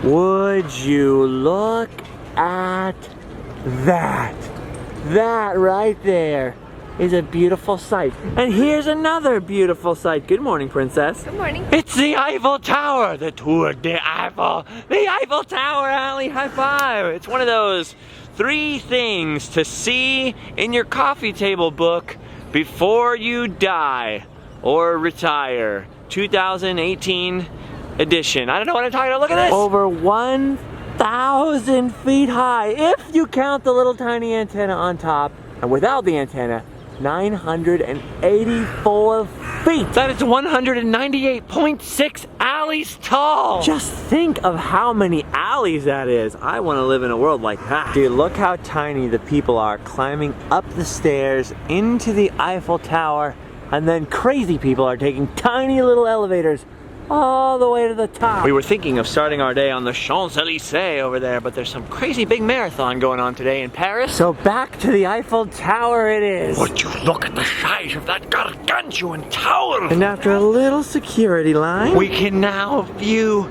Would you look at that? That right there is a beautiful sight. And here's another beautiful sight. Good morning, Princess. Good morning. It's the Eiffel Tower, the Tour de Eiffel. The Eiffel Tower, Allie, high five. It's one of those 3 things to see in your coffee table book before you die or retire. 2018 edition. I don't know what I'm talking about. Look at this. Over 1,000 feet high, if you count the little tiny antenna on top. And without the antenna, 984 feet. That is 198.6 alleys tall. Just think of how many alleys that is. I want to live in a world like that. Dude, look how tiny the people are climbing up the stairs into the Eiffel Tower, and then crazy people are taking tiny little elevators all the way to the top. We were thinking of starting our day on the Champs-Élysées over there, but there's some crazy big marathon going on today in Paris. So back to the Eiffel Tower it is. Would you look at the size of that gargantuan tower? And after a little security line, we can now view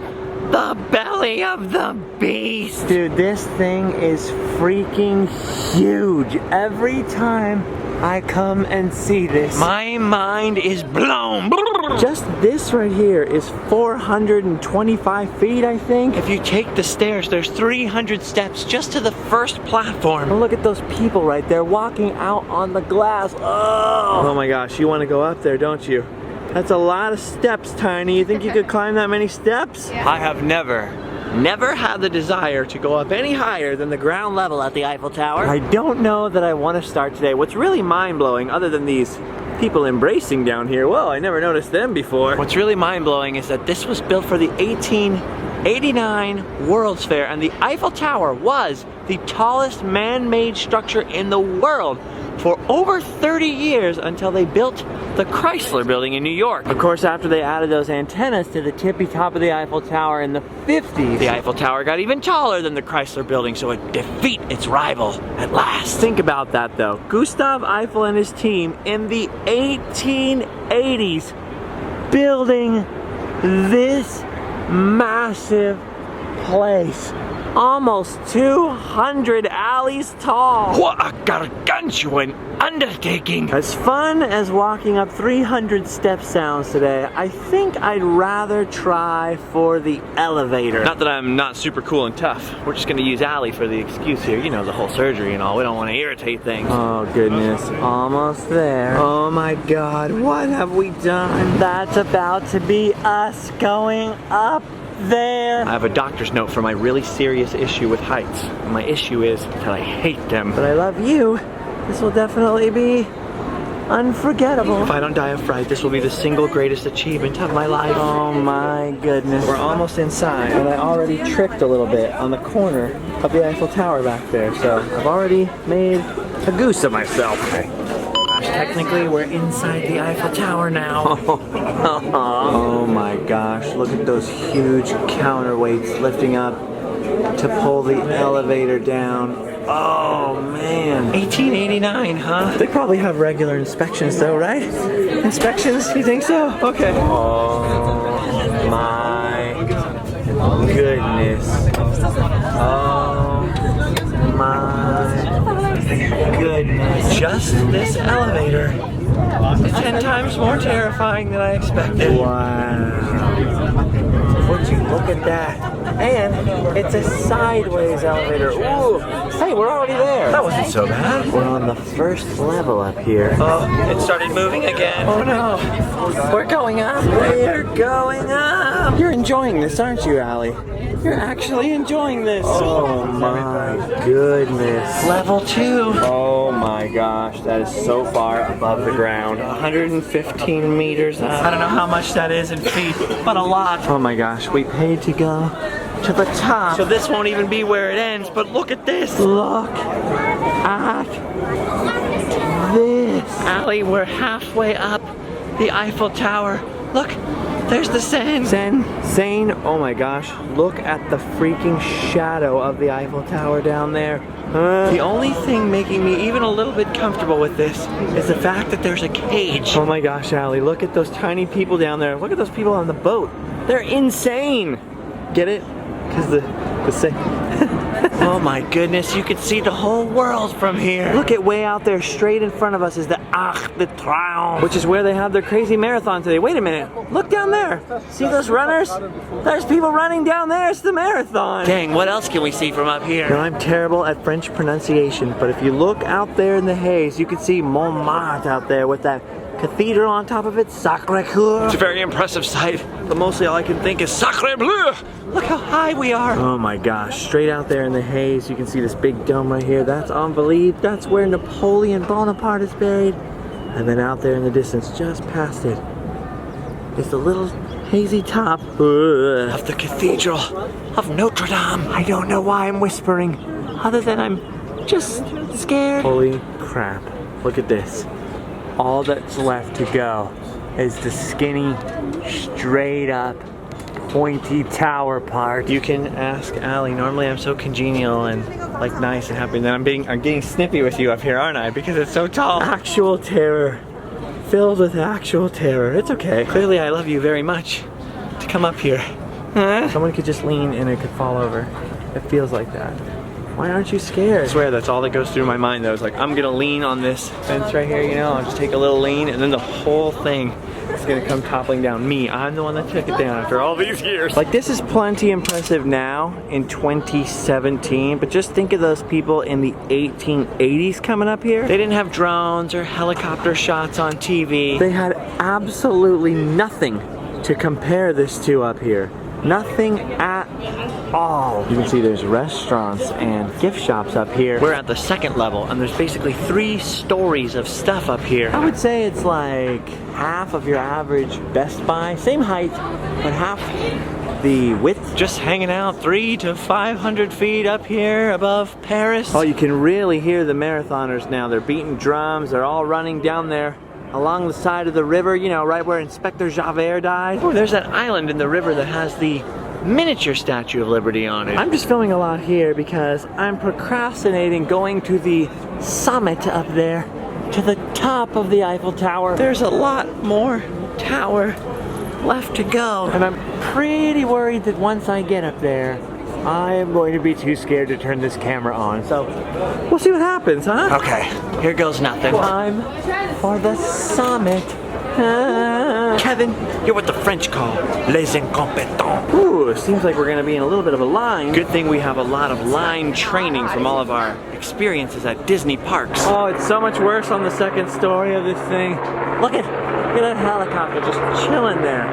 the belly of the beast. Dude, this thing is freaking huge. Every time I come and see this, my mind is blown. Just this right here is 425 feet, I think. If you take the stairs, there's 300 steps just to the first platform. And look at those people right there walking out on the glass. Oh my gosh, you want to go up there, don't you? That's a lot of steps, Tiny. You think you could climb that many steps? Yeah. I have never had the desire to go up any higher than the ground level at the Eiffel Tower. I don't know that I want to start today. What's really mind-blowing, other than these people embracing down here, whoa, I never noticed them before. What's really mind-blowing is that this was built for the 1889 World's Fair, and the Eiffel Tower was the tallest man-made structure in the world for over 30 years until they built the Chrysler Building in New York. Of course, after they added those antennas to the tippy top of the Eiffel Tower in the 50s, the Eiffel Tower got even taller than the Chrysler Building, so it defeat its rival at last. Think about that though. Gustav Eiffel and his team in the 1880s building this massive place. Almost 200 alleys tall. What a gargantuan undertaking. As fun as walking up 300 steps sounds today, I think I'd rather try for the elevator. Not that I'm not super cool and tough. We're just gonna use Allie for the excuse here. You know, the whole surgery and all. We don't want to irritate things. Oh goodness, almost there. Oh my God, what have we done? That's about to be us going up there. I have a doctor's note for my really serious issue with heights. And my issue is that I hate them. But I love you. This will definitely be unforgettable. If I don't die of fright, this will be the single greatest achievement of my life. Oh my goodness. We're almost inside, and I already tricked a little bit on the corner of the Eiffel Tower back there. So I've already made a goose of myself. Okay. Technically, we're inside the Eiffel Tower now. Oh my gosh, look at those huge counterweights lifting up to pull the elevator down. Oh man. 1889, huh? They probably have regular inspections though, right? Inspections? You think so? Okay. Oh my goodness. Oh my goodness. Just this elevator is 10 times more terrifying than I expected. Wow. Would you look at that? And it's a sideways elevator. Ooh. Hey, we're already there. That wasn't so bad. We're on the first level up here. Oh, it started moving again. Oh no. We're going up. We're going up. You're enjoying this, aren't you, Allie? You're actually enjoying this. Oh my goodness. Level 2. Oh my gosh, that is so far above the ground. 115 meters up. I don't know how much that is in feet, but a lot. Oh my gosh, we paid to go to the top. So this won't even be where it ends, but look at this. Look at this. Allie, we're halfway up the Eiffel Tower. Look, there's the Seine. Seine, oh my gosh, look at the freaking shadow of the Eiffel Tower down there. The only thing making me even a little bit comfortable with this is the fact that there's a cage. Oh my gosh, Allie, look at those tiny people down there. Look at those people on the boat. They're insane. Get it? because the same. Oh my goodness, you can see the whole world from here. Look at way out there, straight in front of us is the Arc de Triomphe, which is where they have their crazy marathon today. Wait a minute, look down there. See those runners? There's people running down there, it's the marathon. Dang, what else can we see from up here? Now, I'm terrible at French pronunciation, but if you look out there in the haze, you can see Montmartre out there with that cathedral on top of it, Sacré-Cœur. It's a very impressive sight, but mostly all I can think is Sacré Bleu. Look how high we are. Oh my gosh, straight out there in the haze, you can see this big dome right here. That's Invalides. That's where Napoleon Bonaparte is buried. And then out there in the distance, just past it, is the little hazy top of the Cathedral of Notre Dame. I don't know why I'm whispering, other than I'm just scared. Holy crap, look at this. All that's left to go is the skinny, straight up, pointy tower part. You can ask Allie. Normally I'm so congenial and like nice and happy, and then I'm getting snippy with you up here, aren't I? Because it's so tall. Actual terror. Filled with actual terror. It's okay. Clearly I love you very much to come up here. Huh? Someone could just lean and it could fall over. It feels like that. Why aren't you scared? I swear that's all that goes through my mind though. It's like, I'm gonna lean on this fence right here, you know, I'll just take a little lean and then the whole thing is gonna come toppling down. Me, I'm the one that took it down after all these years. Like, this is plenty impressive now in 2017, but just think of those people in the 1880s coming up here. They didn't have drones or helicopter shots on TV. They had absolutely nothing to compare this to up here. Nothing at all. You can see there's restaurants and gift shops up here. We're at the second level and there's basically 3 stories of stuff up here. I would say it's like half of your average Best Buy. Same height, but half the width. Just hanging out 300 to 500 feet up here above Paris. Oh, you can really hear the marathoners now. They're beating drums. They're all running down there along the side of the river, you know, right where Inspector Javert died. Oh, there's that island in the river that has the miniature Statue of Liberty on it. I'm just filming a lot here because I'm procrastinating going to the summit up there, to the top of the Eiffel Tower. There's a lot more tower left to go. And I'm pretty worried that once I get up there, I am going to be too scared to turn this camera on. So we'll see what happens, huh? Okay, here goes nothing. Time for the summit. Kevin, you're what the French call les incompetents. Ooh, seems like we're gonna be in a little bit of a line. Good thing we have a lot of line training from all of our experiences at Disney parks. Oh, it's so much worse on the second story of this thing. Look at that helicopter just chilling there.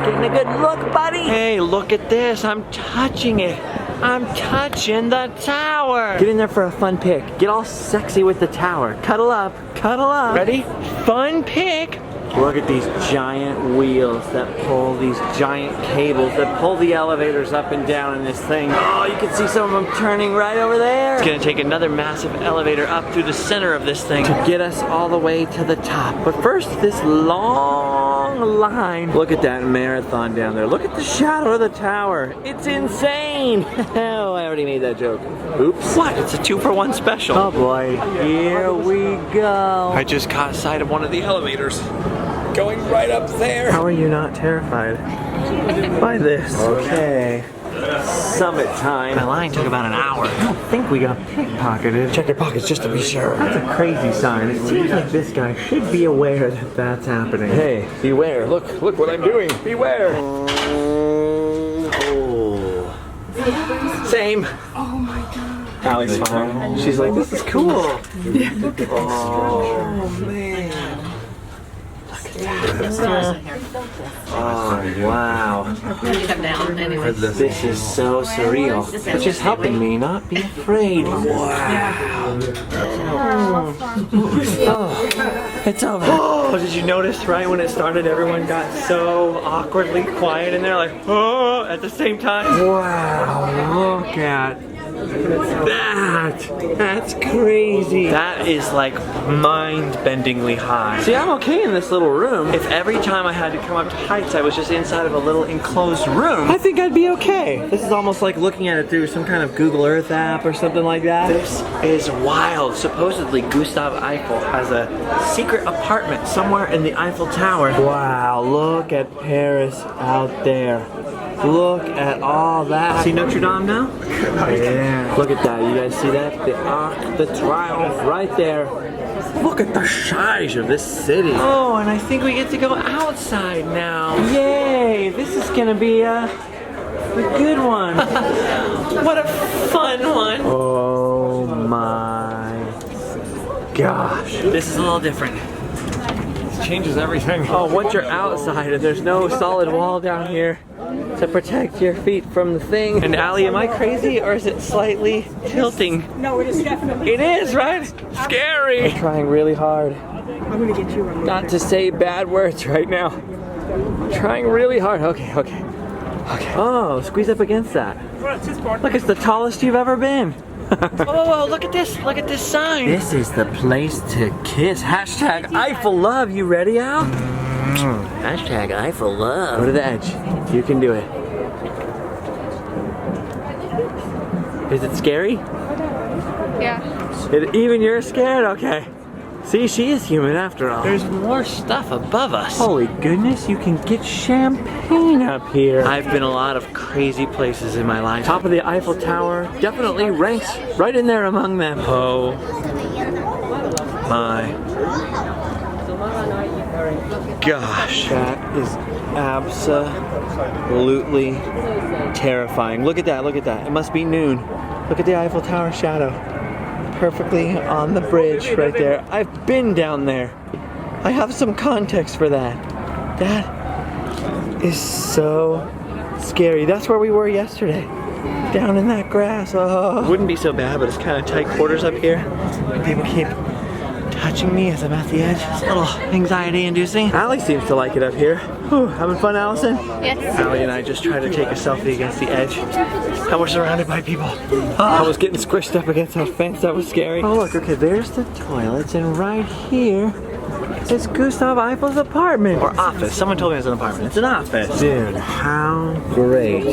Getting a good look, buddy. Hey, look at this. I'm touching it. I'm touching the tower. Get in there for a fun pic. Get all sexy with the tower. Cuddle up. Cuddle up. Ready? Fun pic. Look at these giant wheels that pull these giant cables that pull the elevators up and down in this thing. Oh, you can see some of them turning right over there. It's gonna take another massive elevator up through the center of this thing to get us all the way to the top. But first, this long line. Look at that marathon down there. Look at the shadow of the tower. It's insane. Oh, I already made that joke. Oops. What? It's a 2-for-1 special. Oh boy, here we go. I just caught sight of one of the elevators going right up there. How are you not terrified by this? Okay, summit time. My line took about an hour. I don't think we got pickpocketed. Check your pockets just to be sure. That's a crazy sign. It seems like this guy should be aware that that's happening. Hey, beware. Look what I'm doing. Beware. Oh. Same. Oh my God. Allie's fine. She's like, this is cool. Oh man. Oh, wow. This is so surreal. It's just helping me not be afraid. Wow. Oh, it's over. Oh, did you notice right when it started, everyone got so awkwardly quiet in there, like, oh, at the same time? Wow, look at that. That's crazy. That is like mind-bendingly high. See, I'm okay in this little room. If every time I had to come up to heights, I was just inside of a little enclosed room, I think I'd be okay. This is almost like looking at it through some kind of Google Earth app or something like that. This is wild. Supposedly, Gustave Eiffel has a secret apartment somewhere in the Eiffel Tower. Wow, look at Paris out there. Look at all that. See Notre Dame now? Yeah. Look at that. You guys see that? The Arc de Triomphe right there. Look at the size of this city. Oh, and I think we get to go outside now. Yay! This is gonna be a good one. What a fun one. Oh my gosh. This is a little different. This changes everything. Oh, once you're outside and there's no solid wall down here to protect your feet from the thing. And Allie, am I crazy or is it slightly tilting? No, it is definitely. It is, right? Scary. I'm trying really hard I'm gonna get you one. not to say bad words right now. I'm trying really hard. Okay. Oh, squeeze up against that. Look, it's the tallest you've ever been. Whoa, look at this. Look at this sign. This is the place to kiss. Hashtag Eiffel love. You ready, Al? Hashtag Eiffel love. Go to the edge. You can do it. Is it scary? Yeah. Even you're scared? Okay. See, she is human after all. There's more stuff above us. Holy goodness, you can get champagne up here. I've been a lot of crazy places in my life. Top of the Eiffel Tower definitely ranks right in there among them. Oh my gosh. That is absolutely terrifying. Look at that, look at that. It must be noon. Look at the Eiffel Tower shadow. Perfectly on the bridge right there. I've been down there. I have some context for that. That is so scary. That's where we were yesterday. Down in that grass. Oh. Wouldn't be so bad, but it's kind of tight quarters up here. People keep touching me as I'm at the edge. It's a little anxiety inducing. Allie seems to like it up here. Whew, having fun, Allison? Yes. Allie and I just tried to take a selfie against the edge. And we're surrounded by people. I was getting squished up against that fence. That was scary. Oh look, okay, there's the toilets, and right here is Gustav Eiffel's apartment. Or office. Someone told me it's an apartment. It's an office. Dude, how great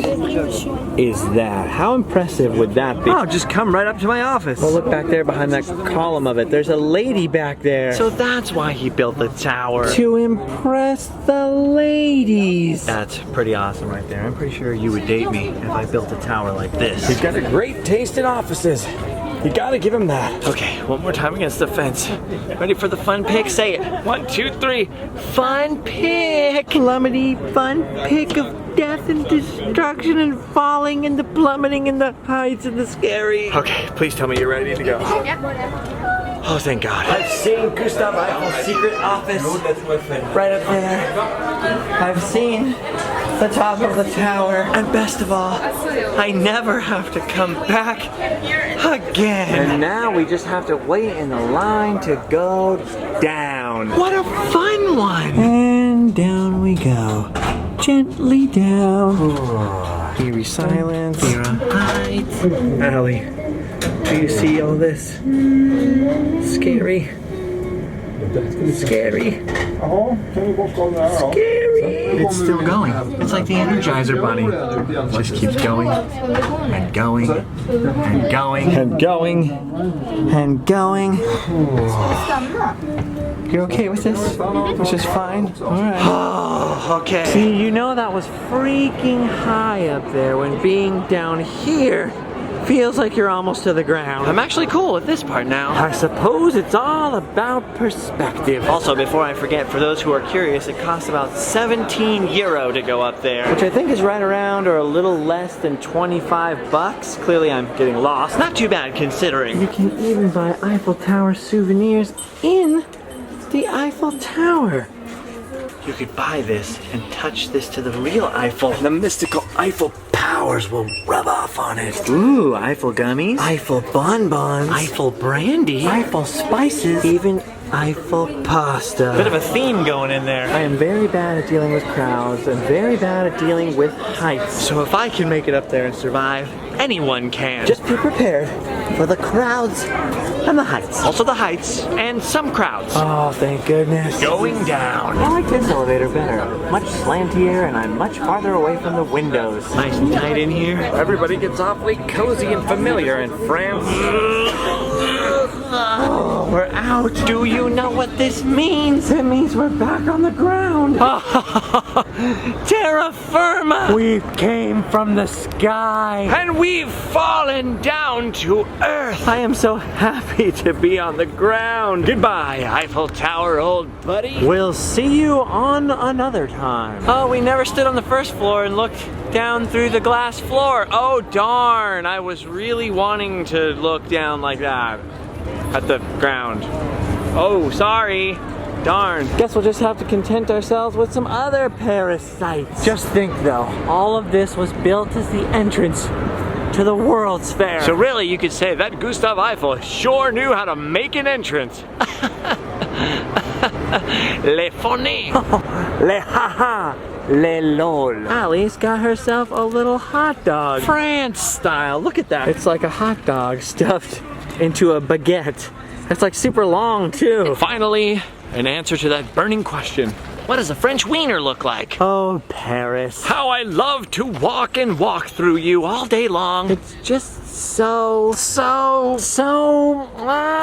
is that? How impressive would that be? Oh, just come right up to my office. Oh, look back there behind that column of it. There's a lady back there. So that's why he built the tower. To impress the ladies. That's pretty awesome right there. I'm pretty sure you would date me if I built a tower like this. He's got a great taste in offices. You gotta give him that. Okay, one more time against the fence. Ready for the fun pick? Say it. 1, 2, 3. Fun pick. Plummetty fun pick of death and destruction and falling and the plummeting and the heights and the scary. Okay, please tell me you're ready to go. Yeah. Oh, thank God. I've seen Gustav Eiffel's secret office right up there. I've seen the top of the tower. And best of all, I never have to come back again. And now we just have to wait in the line to go down. What a fun one. And down we go. Gently down. Eerie silence. Eerie heights. Allie, do you see all this? Scary. Scary. Scary. It's still going. It's like the Energizer Bunny. It just keeps going and going and going and going and going. You're okay with this? Which is fine? Alright. Oh, okay. See, you know that was freaking high up there when being down here feels like you're almost to the ground. I'm actually cool with this part now. I suppose it's all about perspective. Also, before I forget, for those who are curious, it costs about 17 euro to go up there, which I think is right around or a little less than 25 bucks. Clearly I'm getting lost. Not too bad considering. You can even buy Eiffel Tower souvenirs in the Eiffel Tower. You could buy this and touch this to the real Eiffel. The mystical Eiffel powers will rub off on it. Ooh, Eiffel gummies, Eiffel bonbons, Eiffel brandy, Eiffel spices, even Eiffel pasta. Bit of a theme going in there. I am very bad at dealing with crowds and very bad at dealing with heights. So if I can make it up there and survive, anyone can. Just be prepared for the crowds and the heights. Also the heights and some crowds. Oh, thank goodness. Going down. I like this elevator better. Much slantier and I'm much farther away from the windows. Nice and tight in here. Everybody gets awfully cozy and familiar in France. Oh, we're out. Do you know what this means? It means we're back on the ground. Terra firma. We came from the sky. And we've fallen down to earth. I am so happy to be on the ground. Goodbye, Eiffel Tower, old buddy. We'll see you on another time. Oh, we never stood on the first floor and looked down through the glass floor. Oh, darn. I was really wanting to look down like that at the ground. Oh, sorry. Darn. Guess we'll just have to content ourselves with some other Paris sights. Just think though, all of this was built as the entrance to the World's Fair. So really, you could say that Gustave Eiffel sure knew how to make an entrance. Les funny. Les haha. Les lol. Allie's got herself a little hot dog. France style. Look at that. It's like a hot dog stuffed into a baguette. It's like super long too. And finally, an answer to that burning question. What does a French wiener look like? Oh, Paris. How I love to walk and walk through you all day long. It's just so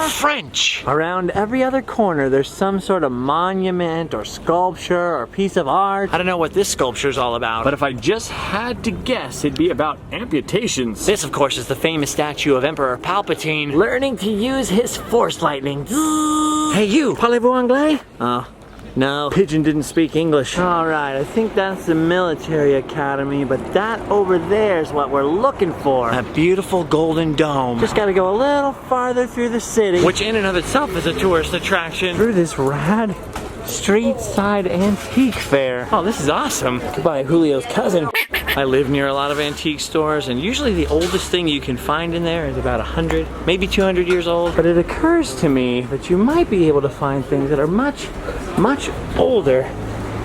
French. Around every other corner, there's some sort of monument or sculpture or piece of art. I don't know what this sculpture's all about, but if I just had to guess, it'd be about amputations. This, of course, is the famous statue of Emperor Palpatine learning to use his force lightning. Hey, you, parlez-vous anglais? Oh. No, Pigeon didn't speak English. All right, I think that's the military academy, but that over there is what we're looking for. A beautiful golden dome. Just gotta go a little farther through the city, which in and of itself is a tourist attraction. Through this rad street side antique fair. Oh, this is awesome. Goodbye, Julio's cousin. I live near a lot of antique stores, and usually the oldest thing you can find in there is about 100, maybe 200 years old. But it occurs to me that you might be able to find things that are much older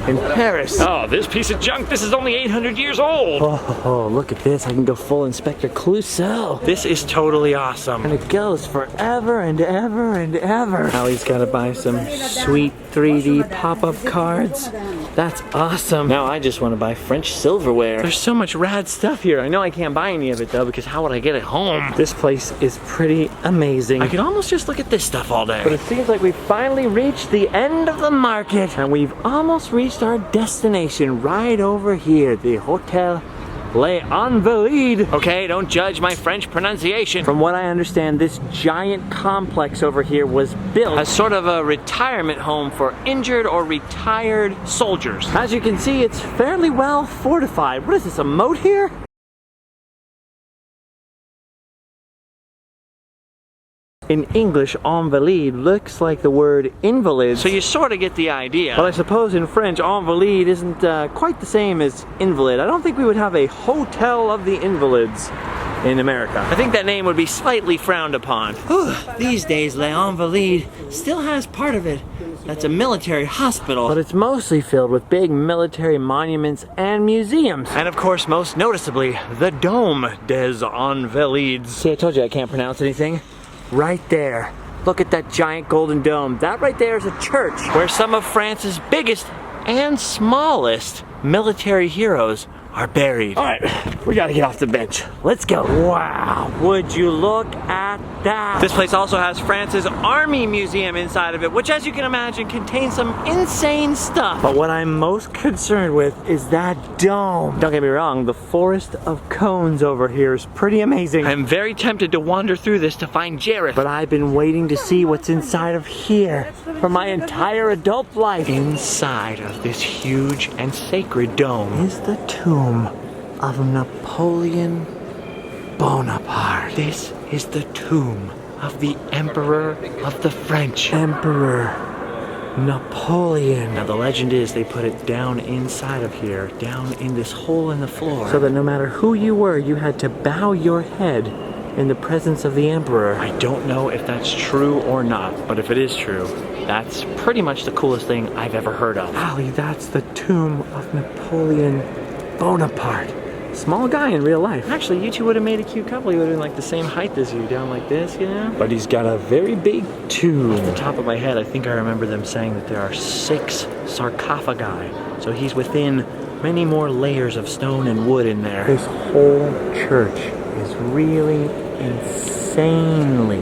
in Paris. Oh, this piece of junk, this is only 800 years old. Oh, look at this. I can go full Inspector Clouseau. This is totally awesome. And it goes forever and ever and ever. Allie's gotta buy some sweet 3D pop-up cards. That's awesome. Now I just want to buy French silverware. There's so much rad stuff here. I know I can't buy any of it though, because how would I get it home? This place is pretty amazing. I could almost just look at this stuff all day. But it seems like we've finally reached the end of the market, and we've almost reached our destination right over here, the Hotel Les Invalides. Okay, don't judge my French pronunciation. From what I understand, this giant complex over here was built as sort of a retirement home for injured or retired soldiers. As you can see, it's fairly well fortified. What is this, a moat here? In English, invalide looks like the word invalid, so you sort of get the idea. But I suppose in French, invalide isn't quite the same as invalid. I don't think we would have a Hotel of the Invalids in America. I think that name would be slightly frowned upon. These days, Les Invalides still has part of it. That's a military hospital. But it's mostly filled with big military monuments and museums. And of course, most noticeably, the Dome des Invalides. See, I told you I can't pronounce anything. Right there. Look at that giant golden dome. That right there is a church where some of France's biggest and smallest military heroes are buried. All right, we gotta get off the bench. Let's go. Wow, would you look at that? This place also has France's Army Museum inside of it, which as you can imagine contains some insane stuff. But what I'm most concerned with is that dome. Don't get me wrong, the forest of cones over here is pretty amazing. I'm very tempted to wander through this to find Jareth, but I've been waiting to see what's inside of here for my entire adult life. Inside of this huge and sacred dome is the tomb of Napoleon Bonaparte. This is the tomb of the Emperor of the French. Emperor Napoleon. Now the legend is they put it down inside of here, down in this hole in the floor, so that no matter who you were, you had to bow your head in the presence of the Emperor. I don't know if that's true or not, but if it is true, that's pretty much the coolest thing I've ever heard of. Allie, that's the tomb of Napoleon Bonaparte. Small guy in real life. Actually, you two would have made a cute couple. He would have been like the same height as you, down like this, you know? But he's got a very big tomb. Off the top of my head, I think I remember them saying that there are 6 sarcophagi. So he's within many more layers of stone and wood in there. This whole church is really insane. insanely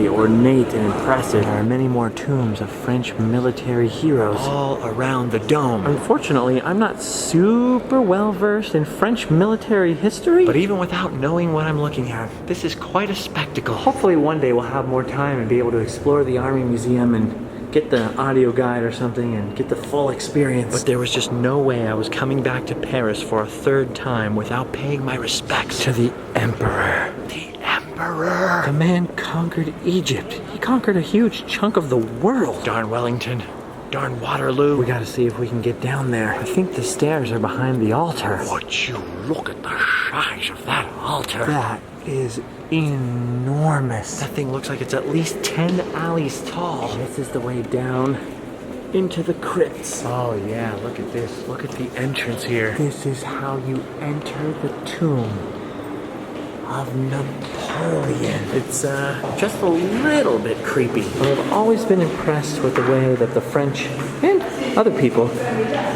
ornate and impressive. There are many more tombs of French military heroes all around the dome. Unfortunately, I'm not super well versed in French military history, but even without knowing what I'm looking at, this is quite a spectacle. Hopefully one day we'll have more time and be able to explore the Army Museum and get the audio guide or something and get the full experience. But there was just no way I was coming back to Paris for a third time without paying my respects to the Emperor. The Emperor! The man conquered Egypt. He conquered a huge chunk of the world. Darn Wellington. Darn Waterloo. We gotta see if we can get down there. I think the stairs are behind the altar. Would you look at the size of that altar? That is enormous. That thing looks like it's at least 10 alleys tall. This is the way down into the crypts. Oh yeah, look at this. Look at the entrance here. This is how you enter the tomb of Napoleon. It's just a little bit creepy. But I've always been impressed with the way that the French and other people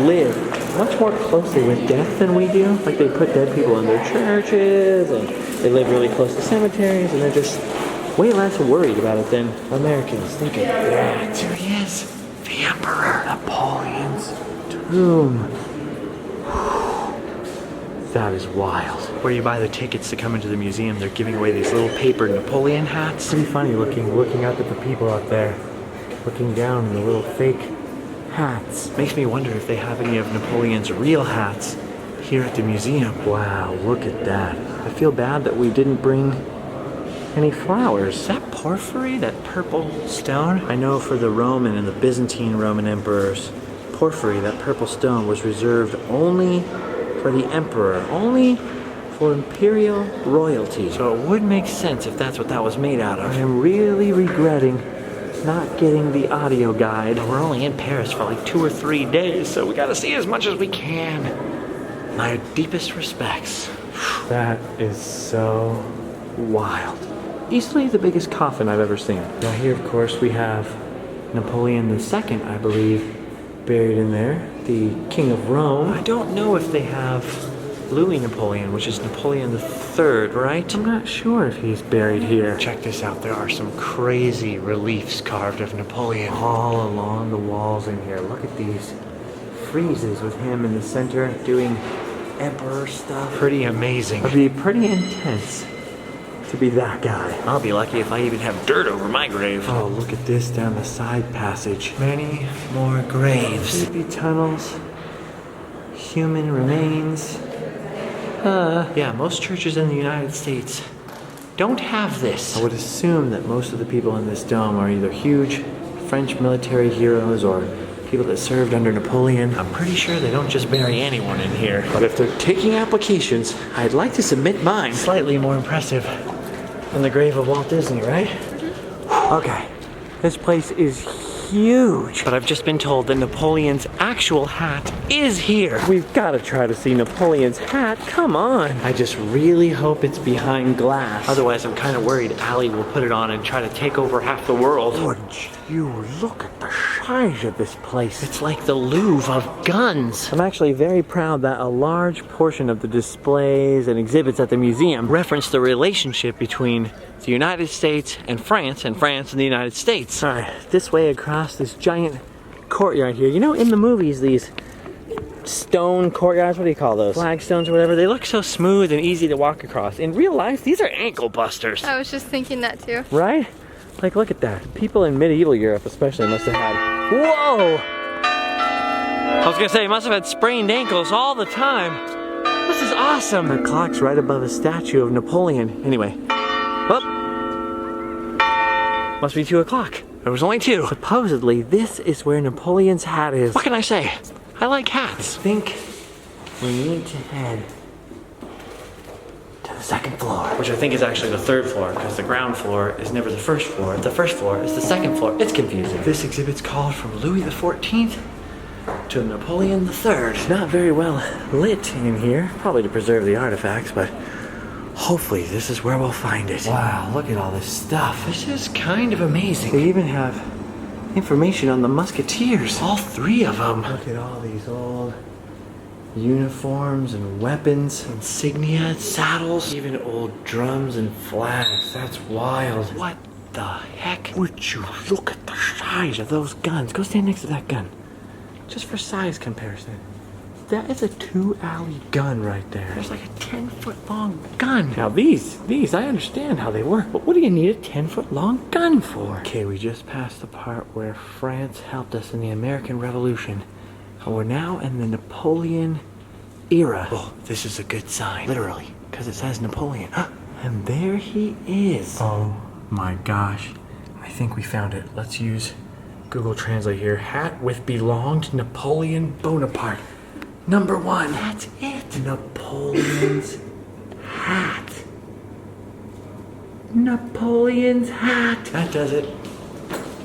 live much more closely with death than we do. Like they put dead people in their churches and they live really close to cemeteries and they're just way less worried about it than Americans. Look at that. There he is. The Emperor. Napoleon's tomb. That is wild. Where you buy the tickets to come into the museum, they're giving away these little paper Napoleon hats. Pretty funny looking up at the people out there, looking down in the little fake hats. Makes me wonder if they have any of Napoleon's real hats here at the museum. Wow, look at that. I feel bad that we didn't bring any flowers. Is that porphyry, that purple stone? I know for the Roman and the Byzantine Roman emperors, porphyry, that purple stone, was reserved only for the emperor, only for imperial royalty. So it would make sense if that's what that was made out of. I am really regretting not getting the audio guide. We're only in Paris for like 2 or 3 days, so we gotta see as much as we can. My deepest respects. That is so wild. Easily the biggest coffin I've ever seen. Now here, of course, we have Napoleon II, I believe, buried in there. The King of Rome. I don't know if they have Louis Napoleon, which is Napoleon III, right? I'm not sure if he's buried here. Check this out. There are some crazy reliefs carved of Napoleon all along the walls in here. Look at these friezes with him in the center doing emperor stuff. Pretty amazing. It'd be pretty intense to be that guy. I'll be lucky if I even have dirt over my grave. Oh, look at this down the side passage. Many more graves. Creepy tunnels. Human remains. Yeah, most churches in the United States don't have this. I would assume that most of the people in this dome are either huge French military heroes or people that served under Napoleon. I'm pretty sure they don't just bury anyone in here. But if they're taking applications, I'd like to submit mine. Slightly more impressive than the grave of Walt Disney, right? Okay, this place is huge. But I've just been told that Napoleon's actual hat is here. We've got to try to see Napoleon's hat. Come on. I just really hope it's behind glass. Otherwise, I'm kind of worried Allie will put it on and try to take over half the world. Would you look at the size of this place? It's like the Louvre of guns. I'm actually very proud that a large portion of the displays and exhibits at the museum reference the relationship between the United States and France and the United States. All right, this way across this giant courtyard here. You know, in the movies, these stone courtyards, what do you call those? Flagstones or whatever. They look so smooth and easy to walk across. In real life, these are ankle busters. I was just thinking that too. Right? Like, look at that. People in medieval Europe especially must have had... Whoa! I was gonna say, must have had sprained ankles all the time. This is awesome. The clock's right above a statue of Napoleon. Anyway. Well, must be 2 o'clock. There was only 2. Supposedly, this is where Napoleon's hat is. What can I say? I like hats. I think we need to head to the 2nd floor. Which I think is actually the 3rd floor, because the ground floor is never the 1st floor. The 1st floor is the 2nd floor. It's confusing. This exhibit's called From Louis XIV to Napoleon III. It's not very well lit in here, probably to preserve the artifacts, but hopefully this is where we'll find it. Wow, look at all this stuff. This is kind of amazing. They even have information on the musketeers. All 3 of them. Look at all these old uniforms and weapons, insignia, saddles, even old drums and flags. That's wild. What the heck? Would you look at the size of those guns? Go stand next to that gun. Just for size comparison. That is a 2-alley gun right there. There's like a 10-foot long gun. Now these, I understand how they work, but what do you need a 10-foot long gun for? Okay, we just passed the part where France helped us in the American Revolution. And we're now in the Napoleon era. Oh, this is a good sign. Literally, because it says Napoleon. And there he is. Oh my gosh. I think we found it. Let's use Google Translate here. Hat with belonged Napoleon Bonaparte. Number 1. That's it. Napoleon's hat. Napoleon's hat. That does it.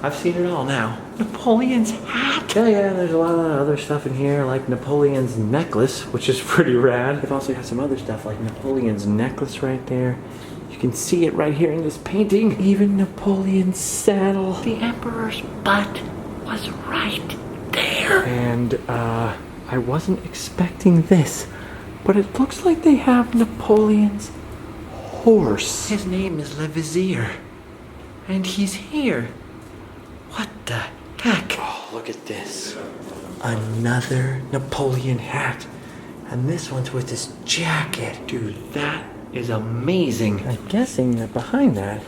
I've seen it all now. Napoleon's hat. Yeah, there's a lot of other stuff in here, like Napoleon's necklace, which is pretty rad. They've also got some other stuff, like Napoleon's necklace right there. You can see it right here in this painting. Even Napoleon's saddle. The emperor's butt was right there. And, I wasn't expecting this, but it looks like they have Napoleon's horse. His name is Le Vizier, and he's here. What the heck? Oh, look at this. Another Napoleon hat. And this one's with his jacket. Dude, that is amazing. I'm guessing that behind that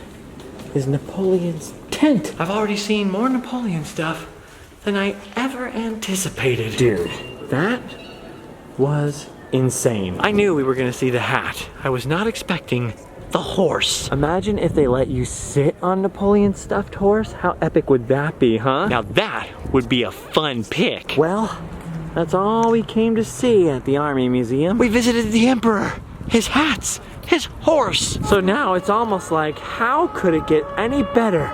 is Napoleon's tent. I've already seen more Napoleon stuff than I ever anticipated. Dude, that was insane. I knew we were gonna see the hat. I was not expecting the horse. Imagine if they let you sit on Napoleon's stuffed horse. How epic would that be, huh? Now that would be a fun pick. Well, that's all we came to see at the Army Museum. We visited the Emperor, his hats, his horse. So now it's almost like, how could it get any better?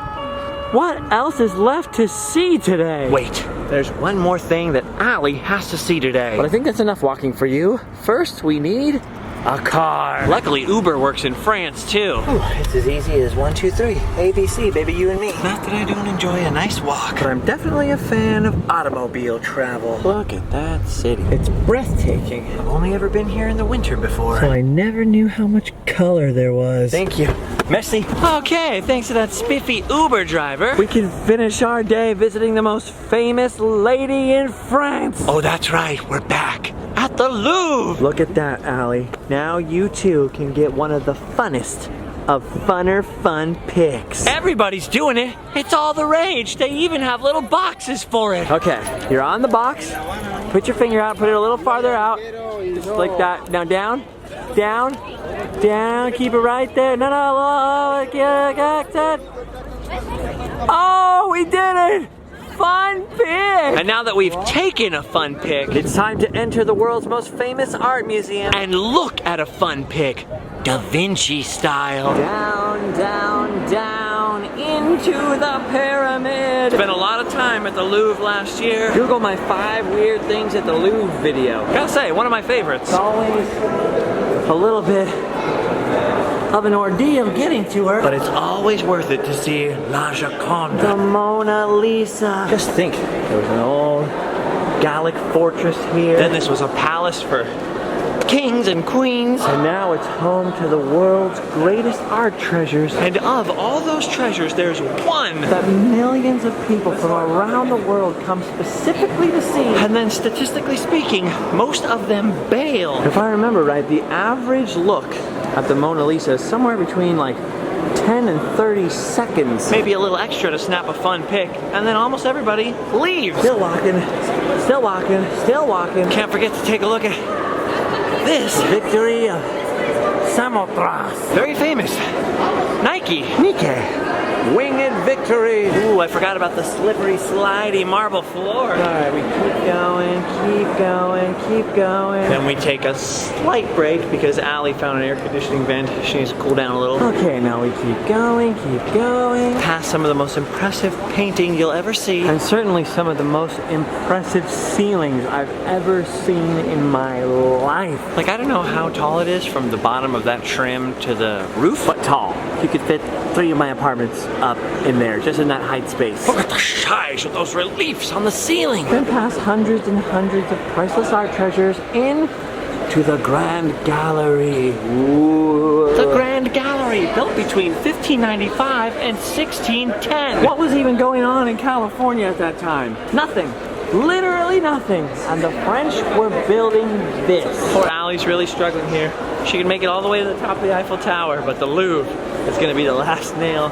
What else is left to see today? Wait, there's one more thing that Allie has to see today. But I think that's enough walking for you. First, we need a car. Luckily, Uber works in France, too. Ooh, it's as easy as 1, 2, 3. ABC, baby, you and me. Not that I don't enjoy a nice walk, but I'm definitely a fan of automobile travel. Look at that city. It's breathtaking. I've only ever been here in the winter before, so I never knew how much color there was. Thank you. Merci. Okay, thanks to that spiffy Uber driver, we can finish our day visiting the most famous lady in France. Oh, that's right. We're back at the Louvre. Look at that, Allie. Now you too can get one of the funnest of fun pics. Everybody's doing it. It's all the rage. They even have little boxes for it. Okay, you're on the box. Put your finger out, put it a little farther out. Just like that. Now down, down, down. Keep it right there. No, oh, we did it. Fun pic! And now that we've taken a fun pic, it's time to enter the world's most famous art museum and look at a fun pic, Da Vinci style. Down, down, down into the pyramid. Spent a lot of time at the Louvre last year. Google my 5 weird things at the Louvre video. Gotta say, one of my favorites. It's always a little bit of an ordeal getting to her, but it's always worth it to see La Jaconda, the Mona Lisa. Just think, there was an old Gallic fortress here. Then this was a palace for kings and queens. And now it's home to the world's greatest art treasures. And of all those treasures, there's one that millions of people from around the world come specifically to see. And then statistically speaking, most of them bail. If I remember right, the average look at the Mona Lisa is somewhere between like 10 and 30 seconds. Maybe a little extra to snap a fun pic, and then almost everybody leaves. Still walking, still walking, still walking. Can't forget to take a look at this. Victory of Samothrace. Very famous. Nike. Winged victory. Ooh, I forgot about the slippery, slidey marble floor. All right, we keep going, keep going, keep going. Then we take a slight break because Allie found an air conditioning vent. She needs to cool down a little. Okay, now we keep going, past some of the most impressive painting you'll ever see. And certainly some of the most impressive ceilings I've ever seen in my life. Like, I don't know how tall it is from the bottom of that trim to the roof, but tall. You could fit 3 of my apartments up in there, just in that height space. Look at the size of those reliefs on the ceiling. Then past hundreds and hundreds of priceless art treasures in to the Grand Gallery. Ooh. The Grand Gallery, built between 1595 and 1610. What was even going on in California at that time? Nothing. Literally nothing. And the French were building this. Poor Allie's really struggling here. She can make it all the way to the top of the Eiffel Tower, but the Louvre is gonna be the last nail.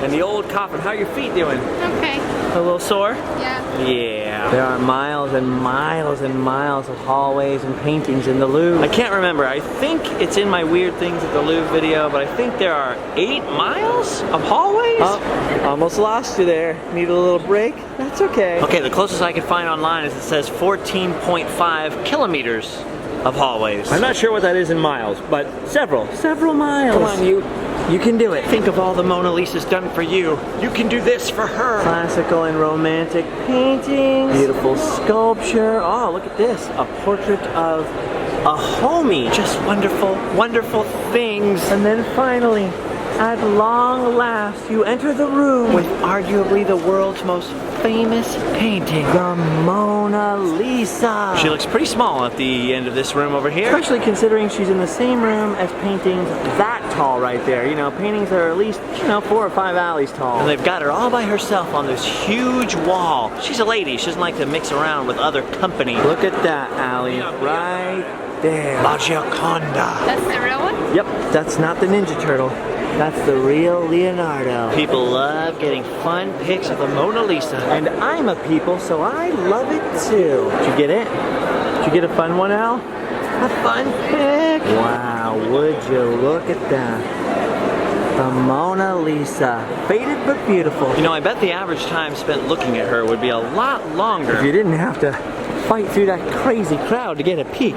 And the old coffin. How are your feet doing? Okay. A little sore? Yeah. Yeah. There are miles and miles and miles of hallways and paintings in the Louvre. I can't remember. I think it's in my weird things at the Louvre video, but I think there are 8 miles of hallways. Oh, almost lost you there. Need a little break? That's okay. Okay, the closest I could find online is it says 14.5 kilometers of hallways. I'm not sure what that is in miles, but several miles. Come on, you can do it. Think of all the Mona Lisa's done for you. You can do this for her. Classical and romantic paintings. Beautiful sculpture. Oh, look at this. A portrait of a homie. Just wonderful, wonderful things. And then finally, at long last, you enter the room with arguably the world's most famous painting, the Mona Lisa. She looks pretty small at the end of this room over here. Especially considering she's in the same room as paintings that tall right there. You know, paintings that are at least, 4 or 5 alleys tall. And they've got her all by herself on this huge wall. She's a lady. She doesn't like to mix around with other company. Look at that, Allie. Right there. La Jaconda. That's the real one? Yep, that's not the Ninja Turtle. That's the real Leonardo. People love getting fun pics of the Mona Lisa. And I'm a people, so I love it too. Did you get it? Did you get a fun one, Al? A fun pic? Wow, would you look at that. The Mona Lisa. Faded but beautiful. You know, I bet the average time spent looking at her would be a lot longer if you didn't have to fight through that crazy crowd to get a peek.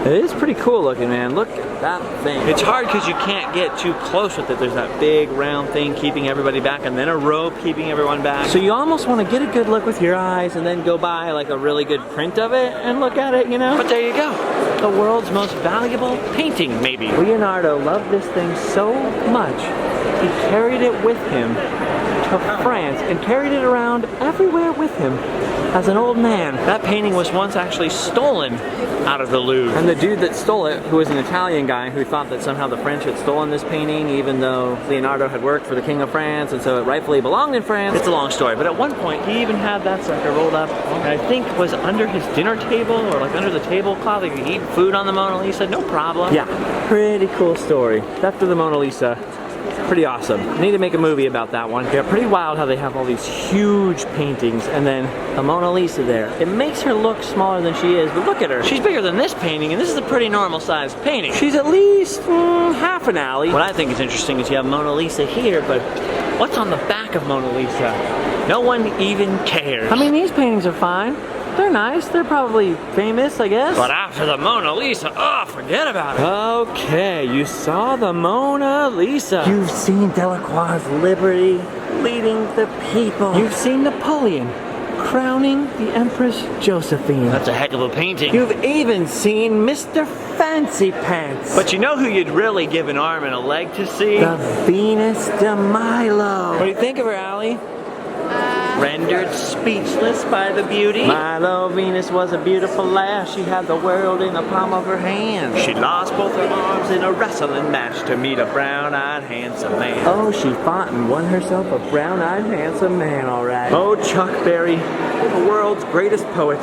It is pretty cool looking, man. Look at that thing. It's hard because you can't get too close with it. There's that big round thing keeping everybody back and then a rope keeping everyone back. So you almost want to get a good look with your eyes and then go buy like a really good print of it and look at it, But there you go. The world's most valuable painting, maybe. Leonardo loved this thing so much, he carried it with him to France and carried it around everywhere with him as an old man. That painting was once actually stolen out of the Louvre. And the dude that stole it, who was an Italian guy who thought that somehow the French had stolen this painting even though Leonardo had worked for the King of France and so it rightfully belonged in France. It's a long story, but at one point he even had that sucker rolled up and I think was under his dinner table or like under the tablecloth. He could eat food on the Mona Lisa, no problem. Yeah, pretty cool story. Theft of the Mona Lisa. Pretty awesome. I need to make a movie about that one. Yeah, pretty wild how they have all these huge paintings and then the Mona Lisa there. It makes her look smaller than she is, but look at her. She's bigger than this painting and this is a pretty normal sized painting. She's at least half an alley. What I think is interesting is you have Mona Lisa here, but what's on the back of Mona Lisa? No one even cares. I mean, these paintings are fine. They're nice. They're probably famous, I guess. But after the Mona Lisa, oh, forget about it. Okay, you saw the Mona Lisa. You've seen Delacroix's Liberty leading the people. You've seen Napoleon crowning the Empress Josephine. That's a heck of a painting. You've even seen Mr. Fancy Pants. But you know who you'd really give an arm and a leg to see? The Venus de Milo. What do you think of her, Allie? Rendered speechless by the beauty. Milo Venus was a beautiful lass. She had the world in the palm of her hand. She lost both her arms in a wrestling match to meet a brown-eyed handsome man. Oh, she fought and won herself a brown-eyed handsome man, all right. Oh, Chuck Berry, the world's greatest poet.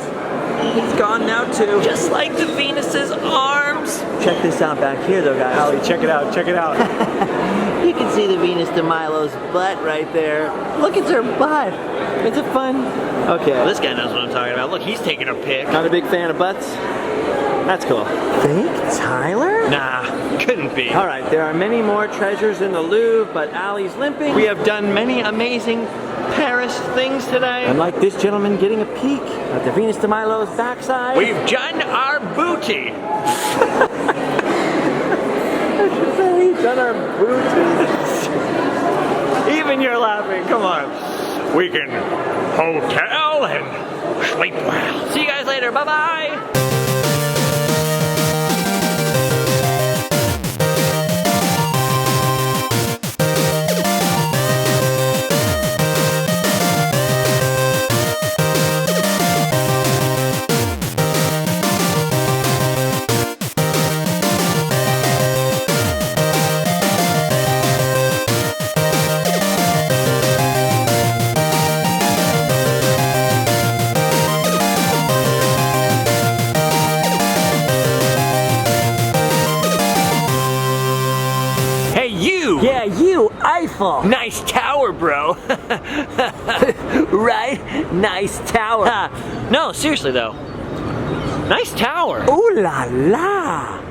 He's gone now too. Just like the Venus's arms. Check this out back here though, guys. Allie, check it out, check it out. You can see the Venus de Milo's butt right there. Look, it's her butt. Is it fun? Okay. Well, this guy knows what I'm talking about. Look, he's taking a pic. Not a big fan of butts? That's cool. Fake Tyler? Nah, couldn't be. All right, there are many more treasures in the Louvre, but Allie's limping. We have done many amazing Paris things today. And like this gentleman getting a peek at the Venus de Milo's backside. We've done our booty. We've done our booty. Even you're laughing, come on. We can hotel and sleep well. See you guys later, bye-bye. Yeah, you, Eiffel. Nice tower, bro. Right? Nice tower. No, seriously though. Nice tower. Ooh la la.